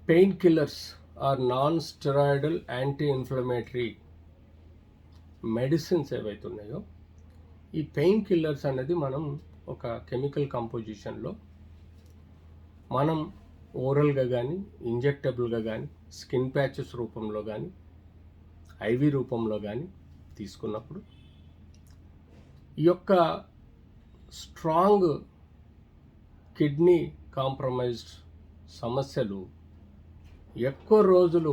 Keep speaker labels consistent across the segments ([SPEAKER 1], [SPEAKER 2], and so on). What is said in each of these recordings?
[SPEAKER 1] Pain killers are non steroidal anti inflammatory medicines ఏవైతే ఉన్నాయో ఈ పెయిన్ కిల్లర్స్ అనేది మనం ఒక కెమికల్ కంపోజిషన్లో మనం ఓరల్గా కానీ ఇంజెక్టబుల్గా కానీ స్కిన్ ప్యాచెస్ రూపంలో కానీ ఐవి రూపంలో కానీ తీసుకున్నప్పుడు ఈ యొక్క స్ట్రాంగ్ కిడ్నీ కాంప్రమైజ్డ్ సమస్యలు ఎక్కువ రోజులు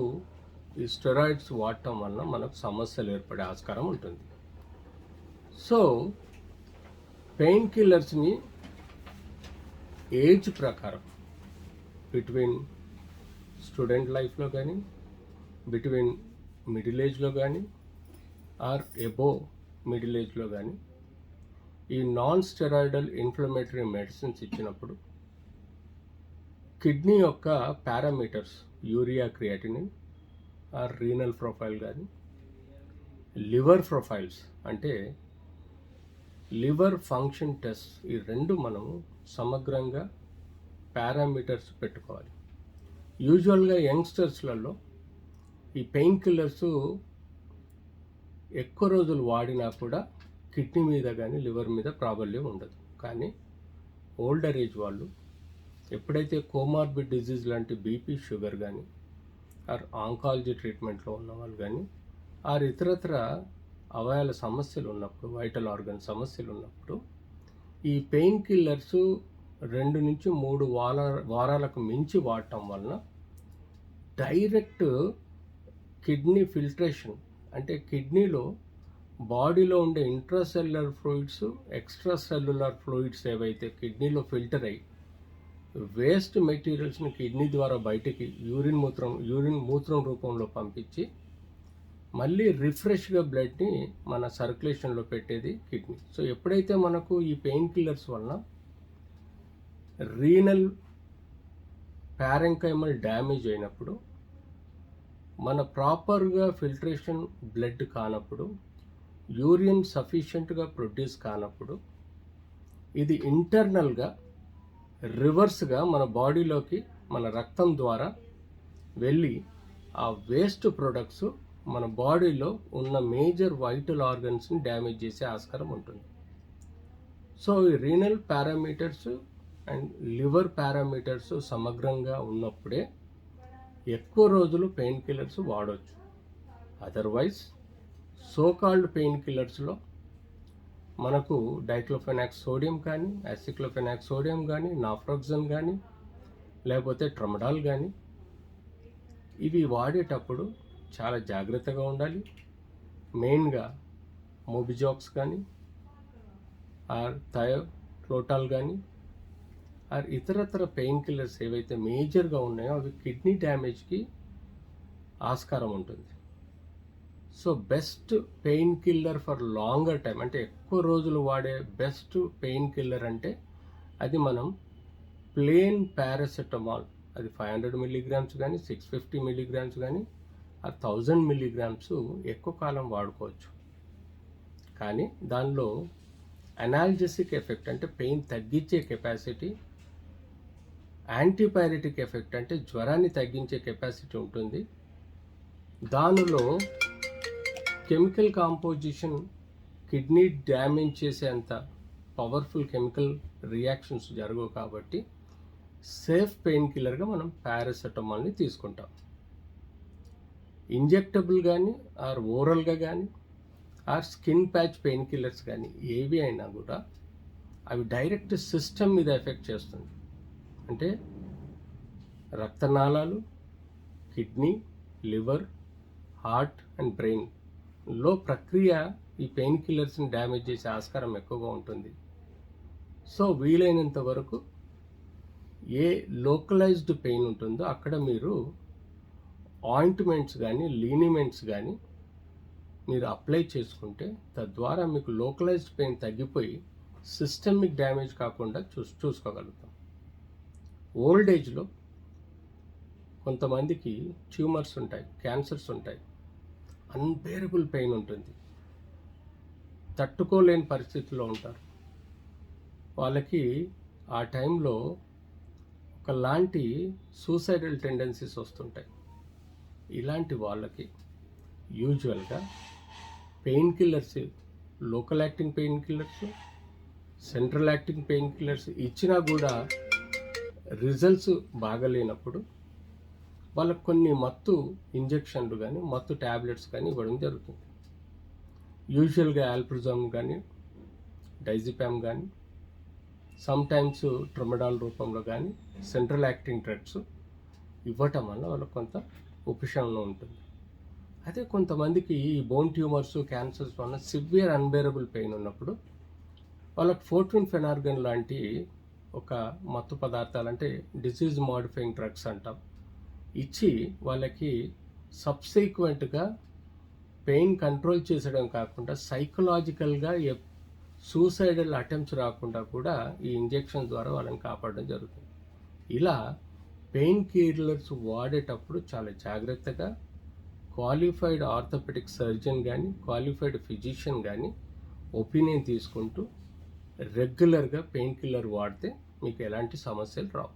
[SPEAKER 1] ఈ స్టెరాయిడ్స్ వాడటం వలన మనకు సమస్యలు ఏర్పడే ఆస్కారం ఉంటుంది. సో పెయిన్ కిల్లర్స్ని ఏజ్ ప్రకారం బిట్వీన్ స్టూడెంట్ లైఫ్లో కానీ బిట్వీన్ మిడిల్ ఏజ్లో కానీ ఆర్ ఎబోవ్ మిడిల్ ఏజ్లో కానీ ఈ నాన్ స్టెరాయిడల్ ఇన్ఫ్లమేటరీ మెడిసిన్స్ ఇచ్చినప్పుడు కిడ్నీ యొక్క parameters urea creatinine or renal profile కానీ లివర్ ప్రొఫైల్స్ అంటే లివర్ ఫంక్షన్ టెస్ట్ ఈ రెండు మనము సమగ్రంగా పారామీటర్స్ పెట్టుకోవాలి. యూజువల్గా యంగ్స్టర్స్లలో ఈ పెయిన్ కిల్లర్స్ ఎక్కువ రోజులు వాడినా కూడా కిడ్నీ మీద కానీ లివర్ మీద ప్రాబల్యం ఉండదు. కానీ ఓల్డర్ ఏజ్ వాళ్ళు ఎప్పుడైతే కోమార్బిడ్ డిజీజ్ లాంటి బీపీ షుగర్ కానీ ఆర్ ఆంకాలజీ ట్రీట్మెంట్లో ఉన్న వాళ్ళు కానీ ఆర్ ఇతరత్ర అవయాల సమస్యలు ఉన్నప్పుడు వైటల్ ఆర్గన్ సమస్యలు ఉన్నప్పుడు ఈ పెయిన్ కిల్లర్స్ 2 నుంచి 3 వారాలకు మించి వాడటం వలన డైరెక్ట్ కిడ్నీ ఫిల్ట్రేషన్ అంటే కిడ్నీలో బాడీలో ఉండే intracellular fluids extra cellular fluids ఏవైతే కిడ్నీలో ఫిల్టర్ అయ్యి వేస్ట్ మెటీరియల్స్ని కిడ్నీ ద్వారా బయటికి యూరిన్ మూత్రం రూపంలో పంపించి మళ్ళీ రిఫ్రెష్గా బ్లడ్ని మన సర్క్యులేషన్లో పెట్టేది కిడ్నీ. సో ఎప్పుడైతే మనకు ఈ పెయిన్ కిల్లర్స్ వలన రీనల్ ప్యారెంకైమల్ డ్యామేజ్ అయినప్పుడు మన ప్రాపర్గా ఫిల్ట్రేషన్ బ్లడ్ కానప్పుడు యూరిన్ సఫిషియెంట్గా ప్రొడ్యూస్ కానప్పుడు ఇది ఇంటర్నల్గా రివర్స్గా మన బాడీలోకి మన రక్తం ద్వారా వెళ్ళి ఆ వేస్ట్ ప్రొడక్ట్స్ మన బాడీలో ఉన్న మేజర్ వైటల్ ఆర్గన్స్ని డ్యామేజ్ చేసే ఆస్కారం ఉంటుంది. సో ఈ renal parameters and liver parameters సమగ్రంగా ఉన్నప్పుడే ఎక్కువ రోజులు పెయిన్ కిల్లర్స్ వాడవచ్చు. అదర్వైజ్ సోకాల్డ్ పెయిన్ కిల్లర్స్లో మనకు డైక్లోఫెనాక్ సోడియం కానీ యాసిక్లోఫెనాక్ సోడియం కానీ నాఫ్రోక్సన్ కానీ లేకపోతే ట్రమడాల్ కానీ ఇవి వాడేటప్పుడు చాలా జాగ్రత్తగా ఉండాలి. మెయిన్గా మోబిజాక్స్ కానీ ఆర్ థయోఫ్లోటాల్ కానీ ఆర్ ఇతరత్ర పెయిన్ కిల్లర్స్ ఏవైతే మేజర్గా ఉన్నాయో అవి కిడ్నీ డ్యామేజ్కి ఆస్కారం ఉంటుంది. So best pain killer for longer time అంటే ఎక్కువ రోజులు వాడే బెస్ట్ పెయిన్ కిల్లర్ అంటే అది మనం ప్లేన్ పారాసెటమాల్ అది 500 మిల్లీగ్రామ్స్ కానీ 650 మిల్లీగ్రామ్స్ కానీ ఆ 1000 మిల్లీగ్రామ్స్ ఎక్కువ కాలం వాడుకోవచ్చు. కానీ దానిలో అనాల్జెసిక్ ఎఫెక్ట్ అంటే పెయిన్ తగ్గించే కెపాసిటీ, యాంటీపైరెటిక్ ఎఫెక్ట్ అంటే జ్వరాన్ని తగ్గించే కెపాసిటీ ఉంటుంది. దానిలో కెమికల్ కాంపోజిషన్ కిడ్నీ డ్యామేజ్ చేసేంత పవర్ఫుల్ కెమికల్ రియాక్షన్స్ జరగవు కాబట్టి సేఫ్ పెయిన్ కిల్లర్గా మనం పారాసెటమాల్ని తీసుకుంటాం. ఇంజెక్టబుల్ కానీ ఆర్ ఓరల్గా కానీ are skin patch pain killers కానీ ఏవి అయినా కూడా అవి డైరెక్ట్ సిస్టమ్ మీద ఎఫెక్ట్ చేస్తుంది. అంటే రక్తనాళాలు, కిడ్నీ, లివర్, హార్ట్ అండ్ బ్రెయిన్లో ప్రక్రియ ఈ పెయిన్ కిల్లర్స్ని డ్యామేజ్ చేసే ఆస్కారం ఎక్కువగా ఉంటుంది. సో వీలైనంత వరకు ఏ లోకలైజ్డ్ పెయిన్ ఉంటుందో అక్కడ మీరు ఆయింట్మెంట్స్ కానీ లీనిమెంట్స్ కానీ మీరు అప్లై చేసుకుంటే తద్వారా మీకు లోకలైజ్డ్ పెయిన్ తగ్గిపోయి సిస్టమిక్ డ్యామేజ్ కాకుండా చూసుకోగలుగుతాం. ఓల్డ్ ఏజ్లో కొంతమందికి ట్యూమర్స్ ఉంటాయి, క్యాన్సర్స్ ఉంటాయి, అన్బేరబుల్ పెయిన్ ఉంటుంది, తట్టుకోలేని పరిస్థితుల్లో ఉంటారు. వాళ్ళకి ఆ టైంలో ఒకలాంటి సూసైడల్ టెండెన్సీస్ వస్తుంటాయి. ఇలాంటి వాళ్ళకి యూజువల్గా pain killers, local acting pain killers, central acting pain killers ఇచ్చినా కూడా రిజల్ట్స్ బాగలేనప్పుడు వాళ్ళకు కొన్ని మత్తు ఇంజెక్షన్లు కానీ మత్తు ట్యాబ్లెట్స్ కానీ ఇవ్వడం జరుగుతుంది. యూజువల్గా ఆల్ప్రజామ్ కానీ డైజిపామ్ కానీ సమ్టైమ్స్ ట్రమడాల్ రూపంలో కానీ సెంట్రల్ యాక్టింగ్ డ్రగ్స్ ఇవ్వటం వల్ల వాళ్ళకు కొంత ఉపశమనం ఉంటుంది. అదే కొంతమందికి ఈ బోన్ ట్యూమర్స్, క్యాన్సర్స్ వల్ల సివియర్ అన్బేరబుల్ పెయిన్ ఉన్నప్పుడు వాళ్ళకి ఫోర్ట్రిన్ ఫెనార్గన్ లాంటి ఒక మత్తు పదార్థాలు, అంటే డిసీజ్ మోడిఫైయింగ్ డ్రగ్స్ అంటాం, ఇచ్చి వాళ్ళకి సబ్సీక్వెంట్గా పెయిన్ కంట్రోల్ చేసడం కాకుండా సైకలాజికల్గా సూసైడల్ అటెంప్ట్స్ రాకుండా కూడా ఈ ఇంజెక్షన్ ద్వారా వాళ్ళని కాపాడడం జరుగుతుంది. ఇలా పెయిన్ కిల్లర్స్ వాడేటప్పుడు చాలా జాగ్రత్తగా క్వాలిఫైడ్ ఆర్థోపెడిక్ సర్జన్ కానీ క్వాలిఫైడ్ ఫిజిషియన్ కానీ ఒపీనియన్ తీసుకుంటూ రెగ్యులర్గా పెయిన్ కిల్లర్ వాడితే మీకు ఎలాంటి సమస్యలు రావు.